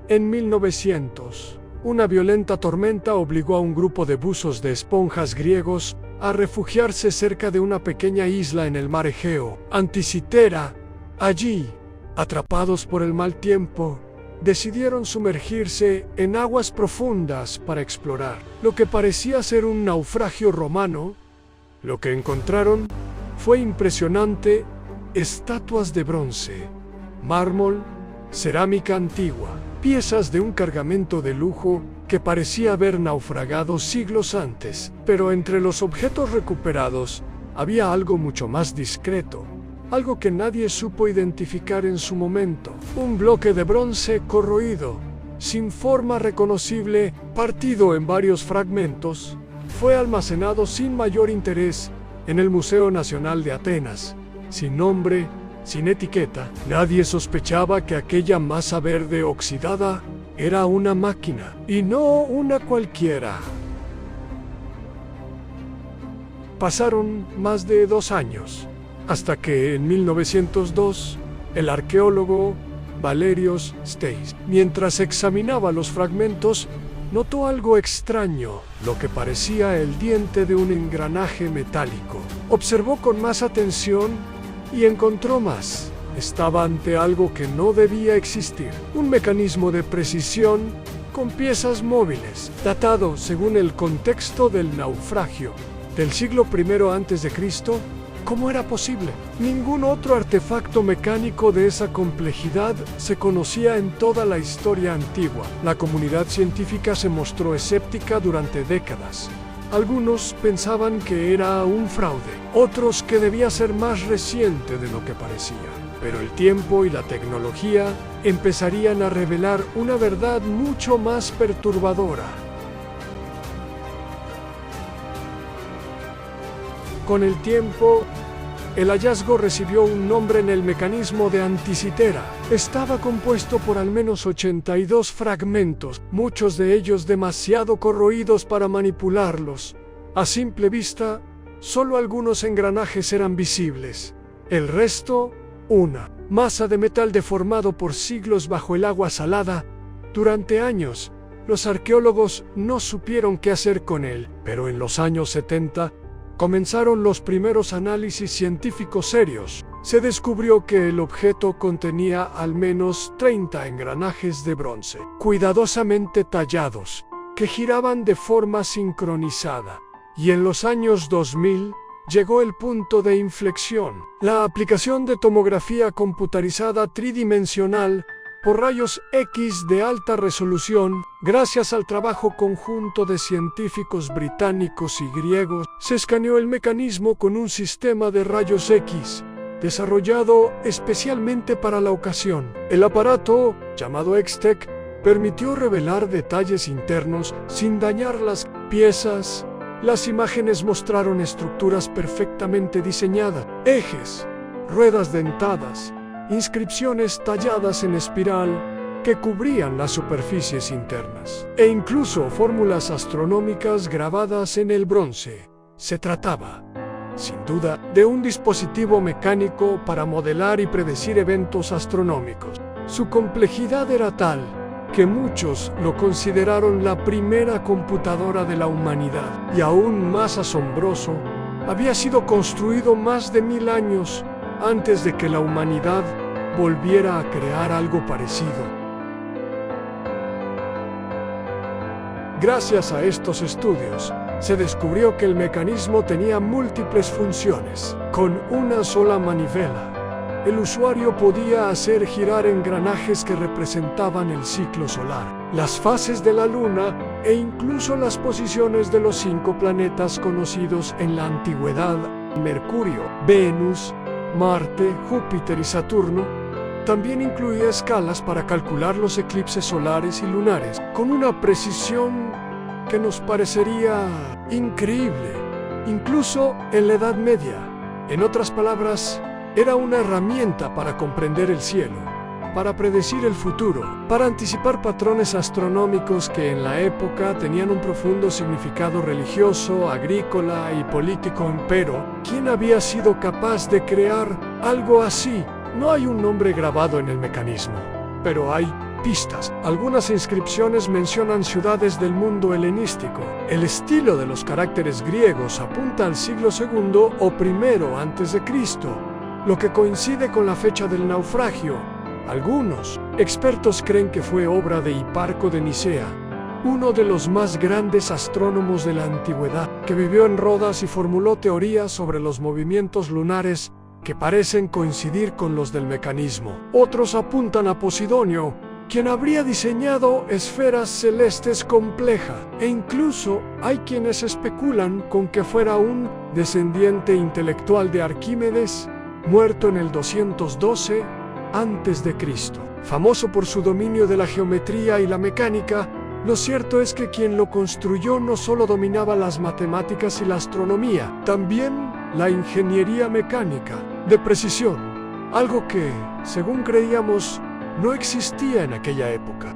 En 1900, una violenta tormenta obligó a un grupo de buzos de esponjas griegos a refugiarse cerca de una pequeña isla en el mar Egeo, Anticitera. Allí, atrapados por el mal tiempo, decidieron sumergirse en aguas profundas para explorar. Lo que parecía ser un naufragio romano, lo que encontraron fue impresionante: estatuas de bronce, mármol, cerámica antigua, piezas de un cargamento de lujo que parecía haber naufragado siglos antes. Pero entre los objetos recuperados había algo mucho más discreto, algo que nadie supo identificar en su momento: un bloque de bronce corroído, sin forma reconocible, partido en varios fragmentos. Fue almacenado sin mayor interés en el Museo Nacional de Atenas, sin nombre, sin etiqueta. Nadie sospechaba que aquella masa verde oxidada era una máquina, y no una cualquiera. Pasaron más de 2 años, hasta que en 1902, el arqueólogo Valerios Steis, mientras examinaba los fragmentos, notó algo extraño, lo que parecía el diente de un engranaje metálico. Observó con más atención y encontró más. Estaba ante algo que no debía existir: un mecanismo de precisión con piezas móviles, datado según el contexto del naufragio, del siglo I a.C. ¿Cómo era posible? Ningún otro artefacto mecánico de esa complejidad se conocía en toda la historia antigua. La comunidad científica se mostró escéptica durante décadas. Algunos pensaban que era un fraude, otros que debía ser más reciente de lo que parecía. Pero el tiempo y la tecnología empezarían a revelar una verdad mucho más perturbadora. Con el tiempo, el hallazgo recibió un nombre en el mecanismo de Anticitera. Estaba compuesto por al menos 82 fragmentos, muchos de ellos demasiado corroídos para manipularlos. A simple vista, solo algunos engranajes eran visibles. El resto, una masa de metal deformado por siglos bajo el agua salada. Durante años, los arqueólogos no supieron qué hacer con él, pero en los años 70, comenzaron los primeros análisis científicos serios. Se descubrió que el objeto contenía al menos 30 engranajes de bronce, cuidadosamente tallados, que giraban de forma sincronizada. Y en los años 2000 llegó el punto de inflexión: la aplicación de tomografía computarizada tridimensional por rayos X de alta resolución. Gracias al trabajo conjunto de científicos británicos y griegos, se escaneó el mecanismo con un sistema de rayos X desarrollado especialmente para la ocasión. El aparato, llamado X-TEC, permitió revelar detalles internos sin dañar las piezas. Las imágenes mostraron estructuras perfectamente diseñadas, ejes, ruedas dentadas, inscripciones talladas en espiral que cubrían las superficies internas, e incluso fórmulas astronómicas grabadas en el bronce. Se trataba, sin duda, de un dispositivo mecánico para modelar y predecir eventos astronómicos. Su complejidad era tal que muchos lo consideraron la primera computadora de la humanidad. Y aún más asombroso, había sido construido más de 1000 años antes de que la humanidad volviera a crear algo parecido. Gracias a estos estudios, se descubrió que el mecanismo tenía múltiples funciones. Con una sola manivela, el usuario podía hacer girar engranajes que representaban el ciclo solar, las fases de la Luna e incluso las posiciones de los 5 planetas conocidos en la antigüedad: Mercurio, Venus, Marte, Júpiter y Saturno. También incluía escalas para calcular los eclipses solares y lunares, con una precisión que nos parecería increíble, incluso en la Edad Media. En otras palabras, era una herramienta para comprender el cielo, para predecir el futuro, para anticipar patrones astronómicos que en la época tenían un profundo significado religioso, agrícola y político. Pero, ¿quién había sido capaz de crear algo así? No hay un nombre grabado en el mecanismo, pero hay pistas. Algunas inscripciones mencionan ciudades del mundo helenístico. El estilo de los caracteres griegos apunta al siglo II o I a.C., lo que coincide con la fecha del naufragio. Algunos expertos creen que fue obra de Hiparco de Nicea, uno de los más grandes astrónomos de la antigüedad, que vivió en Rodas y formuló teorías sobre los movimientos lunares que parecen coincidir con los del mecanismo. Otros apuntan a Posidonio, quien habría diseñado esferas celestes complejas, e incluso hay quienes especulan con que fuera un descendiente intelectual de Arquímedes, muerto en el 212 a.C. Famoso por su dominio de la geometría y la mecánica, lo cierto es que quien lo construyó no solo dominaba las matemáticas y la astronomía, también la ingeniería mecánica de precisión, algo que, según creíamos, no existía en aquella época.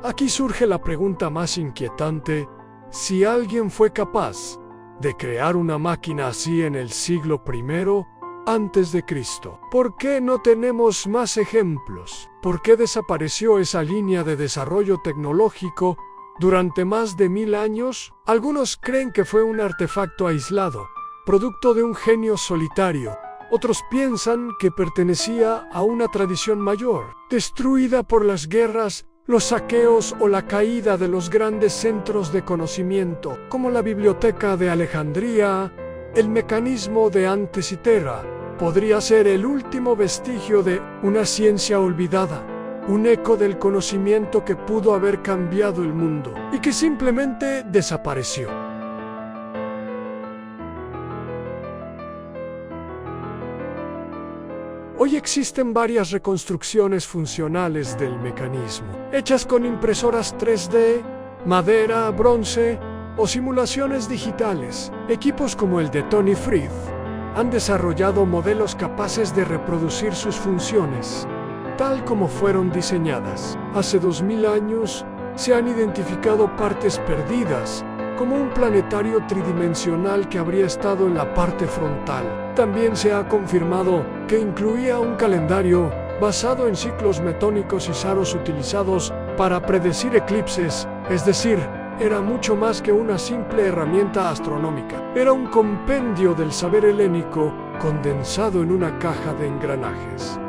Aquí surge la pregunta más inquietante: si alguien fue capaz de crear una máquina así en el siglo I antes de Cristo, ¿por qué no tenemos más ejemplos? ¿Por qué desapareció esa línea de desarrollo tecnológico durante más de 1000 años? Algunos creen que fue un artefacto aislado, producto de un genio solitario. Otros piensan que pertenecía a una tradición mayor, destruida por las guerras, los saqueos o la caída de los grandes centros de conocimiento, como la Biblioteca de Alejandría. El mecanismo de Antisitera podría ser el último vestigio de una ciencia olvidada, un eco del conocimiento que pudo haber cambiado el mundo y que simplemente desapareció. Hoy existen varias reconstrucciones funcionales del mecanismo, hechas con impresoras 3D, madera, bronce o simulaciones digitales. Equipos como el de Tony Frith han desarrollado modelos capaces de reproducir sus funciones, tal como fueron diseñadas. Hace 2000 años se han identificado partes perdidas, como un planetario tridimensional que habría estado en la parte frontal. También se ha confirmado que incluía un calendario basado en ciclos metónicos y saros utilizados para predecir eclipses, es decir, era mucho más que una simple herramienta astronómica. Era un compendio del saber helénico condensado en una caja de engranajes.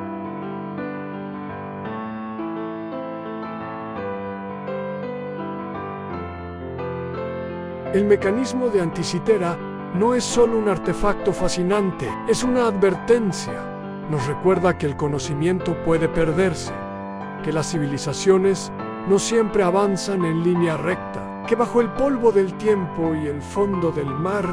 El mecanismo de Antisitera no es solo un artefacto fascinante, es una advertencia. Nos recuerda que el conocimiento puede perderse, que las civilizaciones no siempre avanzan en línea recta, que bajo el polvo del tiempo y el fondo del mar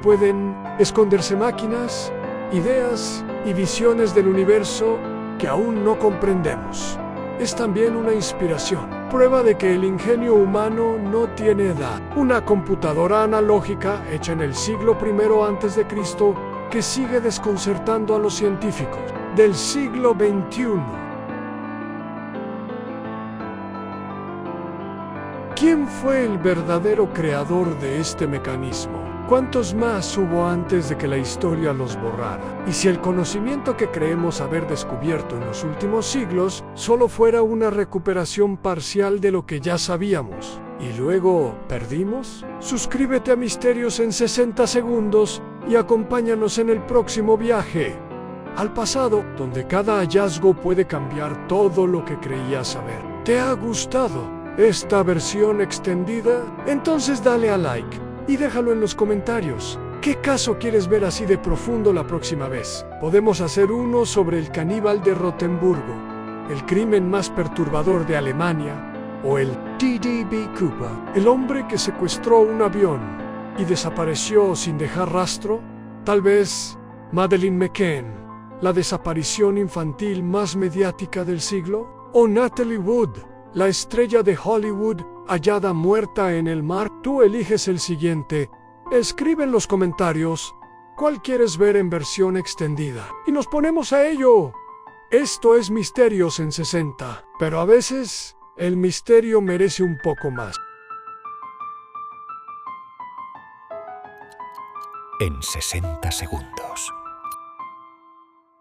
pueden esconderse máquinas, ideas y visiones del universo que aún no comprendemos. Es también una inspiración, prueba de que el ingenio humano no tiene edad. Una computadora analógica hecha en el siglo I a.C. que sigue desconcertando a los científicos del siglo XXI. ¿Quién fue el verdadero creador de este mecanismo? ¿Cuántos más hubo antes de que la historia los borrara? Y si el conocimiento que creemos haber descubierto en los últimos siglos solo fuera una recuperación parcial de lo que ya sabíamos, y luego perdimos. Suscríbete a Misterios en 60 segundos y acompáñanos en el próximo viaje al pasado, donde cada hallazgo puede cambiar todo lo que creías saber. ¿Te ha gustado esta versión extendida? Entonces dale a like y déjalo en los comentarios. ¿Qué caso quieres ver así de profundo la próxima vez? Podemos hacer uno sobre el caníbal de Rotemburgo, el crimen más perturbador de Alemania, o el D.B. Cooper, el hombre que secuestró un avión y desapareció sin dejar rastro. Tal vez Madeleine McCann, la desaparición infantil más mediática del siglo, o Natalie Wood, la estrella de Hollywood hallada muerta en el mar. Tú eliges el siguiente. Escribe en los comentarios cuál quieres ver en versión extendida y nos ponemos a ello. Esto es Misterios en 60, pero a veces el misterio merece un poco más. En 60 segundos.